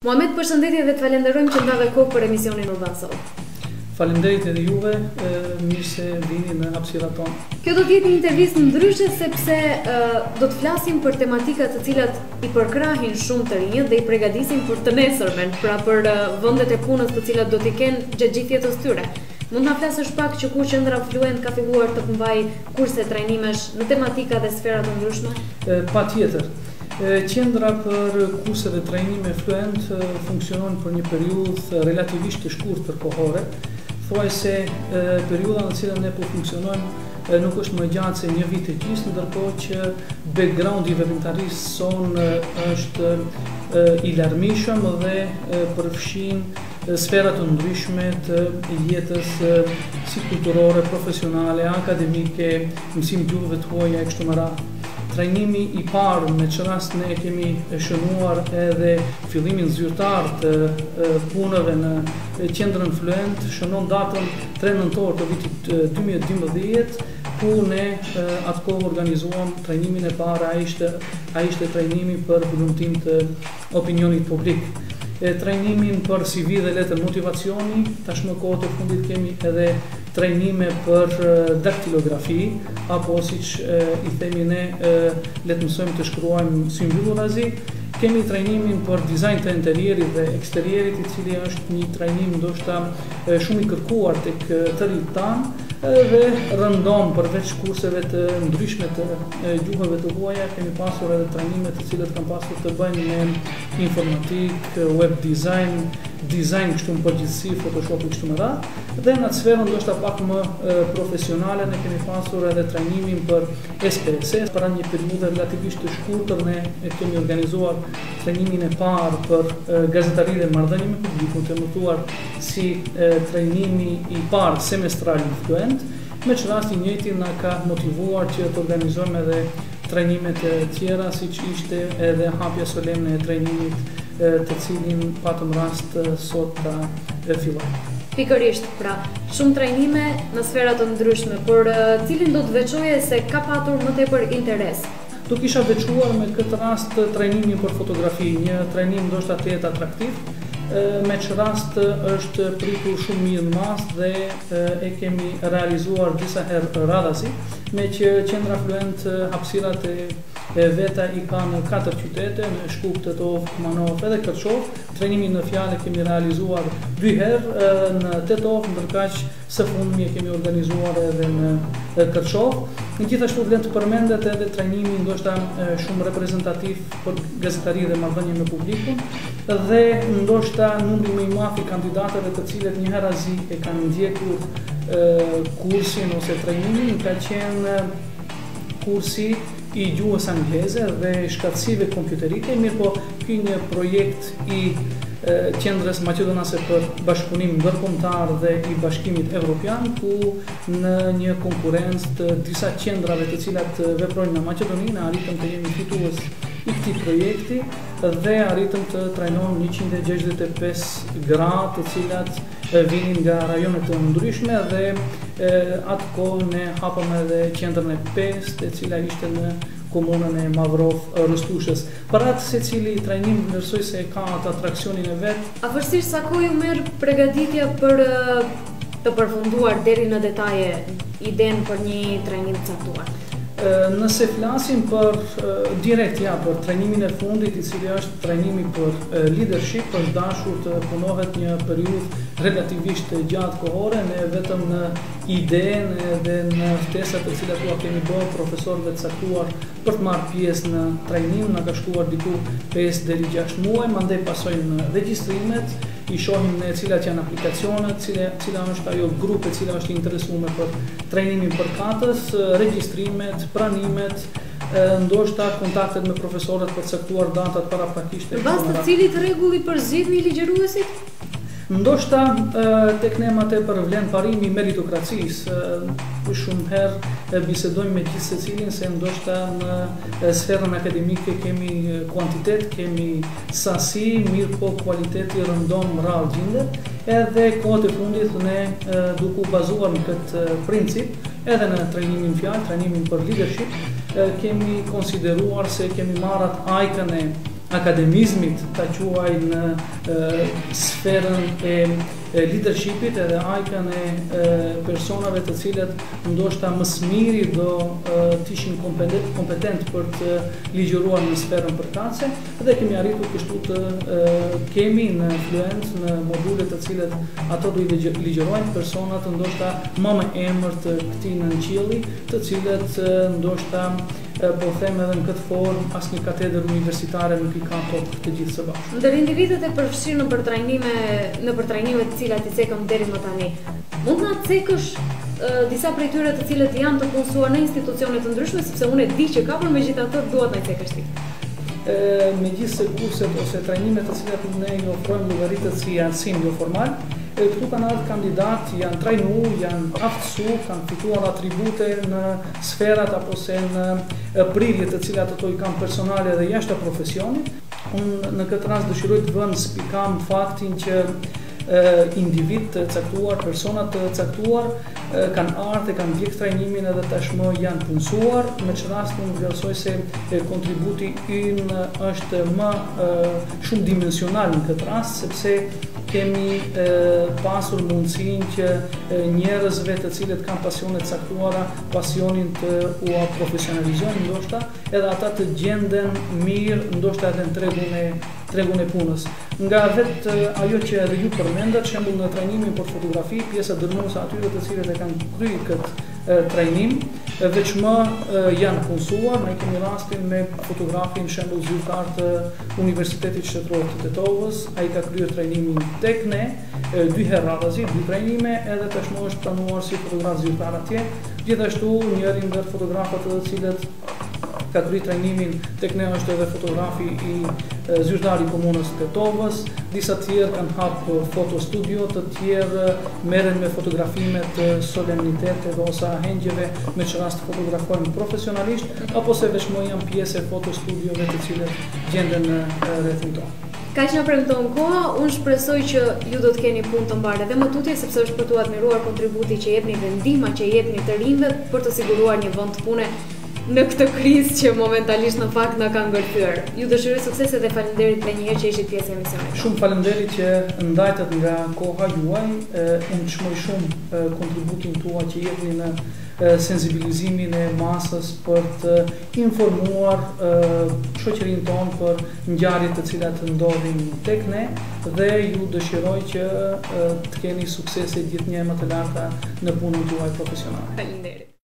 Muhamet, përshëndetje dhe të falenderojmë që ndave kohë për emisionin Urban Sot. Faleminderit edhe juve, mirë se vini në hapësirat tonë. Kjo do të jetë një intervistë ndryshe sepse do të flasim për tematika të cilat i përkrahin shumë të rinjët dhe i përgatisin për të nesërmen, pra për vendet e punës të cilat do t'i kenë gjatë gjithë jetës tyre. Mund na flasësh pak që kur Qendra Fluent ka filluar të mbajë kurse trajnimesh në tematika dhe sfera të ndryshme? Patjetër. Qendra për kurse dhe trajnime Fluent funksionon për një periudhë relativisht të shkurtër kohore. Thuaj se periudha në cilën ne po funksionojmë nuk është më gjatë se një vit e gjysmë, ndërkohë që backgroundi veprimtarisë sonë është i larmishëm dhe përfshin sfera të ndryshme të jetës si kulturore, profesionale, akademike, mësim gjuhëve të huaja e kështu me radhë. Trajnimi i parë me që rast ne kemi shënuar edhe fillimin zyrtar të punëve në Qendrën Fluent, shënon datën 3 nëntor të vitit 2012, ku ne atë kohë organizuam trajnimin e parë, a ishte trajnimi për përmirësim të opinionit publik. Trajnimin për CV dhe letër motivacioni, tashmë kohët e fundit kemi edhe trajnime për daktilografi, apo siç i themi ne, le të mësojmë të shkruajmë si mbyllurazi. Kemi trajnimin për dizajn të interierit dhe eksterierit, i cili është një trajnim ndoshta shumë i kërkuar tek të rinjtë tanë, dhe rëndom përveç kurseve të ndryshme të gjuhëve të huaja, kemi pasur edhe trajnime të cilët kanë pasur të bëjnë me informatik, web design, dizajn kështu në përgjithësi, Photoshop i kështu me radhë, dhe në atë sferën ndoshta pak më profesionale ne kemi pasur edhe trajnimin për SPSS. Para një periudhë relativisht të shkurtër ne kemi organizuar trajnimin e parë për gazetari dhe marrëdhënie me publikun, të emërtuar si trajnimi i parë semestral i Fluent, me që rast i njëjti na ka motivuar që të organizojmë edhe trajnimet e tjera, siç ishte edhe hapja solemne e trajnimit të cilin patëm rast sot ta filloj. Pikërisht, pra, shumë trajnime në sfera të ndryshme, por cilin do të veçoje se ka patur më tepër interes? Do kisha veçuar me këtë rast trajnimin për fotografi, një trajnim ndoshta të jetë atraktiv, me që rast është pritur shumë mirë në mas dhe e kemi realizuar disa herë radhasi, me që Qendra Fluent hapësirat e veta i ka në 4 qytete, në Shkup, Tetov, Kumanov edhe Kërçov. Trajnimin në fjalë kemi realizuar 2 herë në Tetov, ndërkaq së fundmi e kemi organizuar edhe në Kërçov. Gjithashtu vlen të përmendet edhe trajnimi ndoshta shumë reprezentativ për gazetari dhe marrëdhënie me publikun, dhe ndoshta numri më i madh i kandidatëve të cilët një herazi e kanë ndjekur kursin ose trajnimin ka qenë kursi i gjuhës angleze dhe shkatësive kompjuterike, mirë po ky një projekt i Qendrës Maqedonase për Bashkëpunim Ndërkombëtar dhe i Bashkimit Evropian, ku në një konkurrencë të disa qendrave të cilat veprojnë në Maqedoni, arritëm të jemi fitues i këtij projekti dhe arritëm të trajnojmë 165 gra të cilat vinin nga rajone të ndryshme dhe atë kohë ne hapëm edhe qendrën e 5, e cila ishte në komunën e Mavrov Rëstushës. Për atë secili trajnim vlerësoj se ka atë atraksionin e vet. Afërsisht sa kohë ju merr përgatitja për të përfunduar deri në detaje idenë për një trajnim të caktuar? Nëse flasim për direkt për trajnimin e fundit, i cili është trajnimi për leadership, është dashur të punohet një periudhë relativisht gjatë kohore, ne vetëm në idenë dhe në ftesat të cilat u kemi bërë profesorëve të caktuar për të marrë pjesë në trajnim, na ka shkuar diku 5 deri 6 muaj, mandej pasojnë regjistrimet, i shohim ne cilat janë aplikacionet, cila është ajo grupe cila është interesuar për trajnimin përkatës, regjistrimet, pranimet, ndoshta kontaktet me profesorët për caktuar datat paraprakisht. Në bazë të cilit rregulli përzgjidhni ligjëruesit? Ndoshta tek ne më tepër vlen parimi meritokracisë. Shumë herë bisedojmë me gjithë secilin se ndoshta në sferën akademike kemi kuantitet, kemi sasi, mirë po kualiteti rëndom rrallë gjendet, edhe kohët e fundit ne duke u bazuar në këtë princip, edhe në trajnimin fjalë, trajnimin për leadership, kemi konsideruar se kemi marrë atë ajkën e akademizmit, ta quaj në sferën e leadershipit edhe ajkën e personave të cilët ndoshta më së miri do t'ishin kompetent për të ligjëruar në sferën përkatëse dhe kemi arritur kështu të kemi në Fluent në module të cilët ato do i ligjërojnë personat ndoshta më me emër të këtij nënqielli, të cilët ndoshta po them edhe në këtë formë asnjë katedër universitare nuk i ka top të gjithë së bashku. Ndër individët e përfshirë në trajnime të cilat i cekëm deri më tani, mund na cekësh disa prej tyre të cilët janë të punësuar në institucione të ndryshme, sepse unë e di që ka, por megjithatë duhet na cekësh ti. Megjithëse kurset ose trajnimet të cilat ne i ofrojmë llogaritet si arsim jo formal, këtu kanë ardhur kandidatë, janë trajnu, janë aftësu, kanë fituar atribute në sferat apo se në prirjet të cilat ato i kanë personale dhe jashtë profesionit. Unë në këtë rast dëshiroj të vëmë spikam faktin që individ të caktuar, personat të caktuar kanë ardhur, kanë ndjek trajnimin edhe tashmë janë punësuar, me që rast unë vlerësoj se kontributi ynë është më shumë dimensional në këtë rast, sepse kemi pasur mundësinë që njerëzve të cilët kanë pasione të caktuara, pasionin të u profesionalizojnë ndoshta, edhe ata të gjenden mirë ndoshta edhe në tregun e punës. Nga vetë ajo që edhe ju përmendat, shembull në trajnimin për fotografi, pjesa dërmuese atyre të cilët e kanë kryer këtë trajnim, veçmë janë punësuar, ne kemi rastin me fotografin shembull zyrtar të Universitetit Shtetëror të Tetovës, ai ka kryer trajnimin tek ne, 2 herë radhazi, 2 trajnime, edhe tashmë është planuar si fotograf zyrtar atje. Gjithashtu njëri ndër fotografët të cilët ka kryer trajnimin tek ne është edhe fotografi i zyrtari i komunës të Tetovës, disa tjerë kanë hapë fotostudio, të tjerë merren me fotografimet të solemniteteve ose ahengjeve, me që rast fotografojnë profesionalisht, apo se veçmë janë pjesë e fotostudiove të cilët gjenden në rrethin tonë. Kaq na premton koha, unë shpresoj që ju do të keni punë të mbarë dhe më tutje, sepse është për t'u admiruar kontributi që jepni dhe ndihma që jepni të rinjve për të siguruar një vend pune në këtë krizë që momentalisht në fakt na ka ngërthyer. Ju dëshiroj sukses dhe faleminderit edhe një herë që ishit pjesë e emisionit. Shumë faleminderit që ndajtet nga koha juaj, unë çmoj shumë kontributin tuaj që jepni në sensibilizimin e masës për të informuar shoqërinë tonë për ngjarjet të cilat ndodhin tek ne dhe ju dëshiroj që të keni suksese gjithnjë më të larta në punën tuaj profesionale. Faleminderit.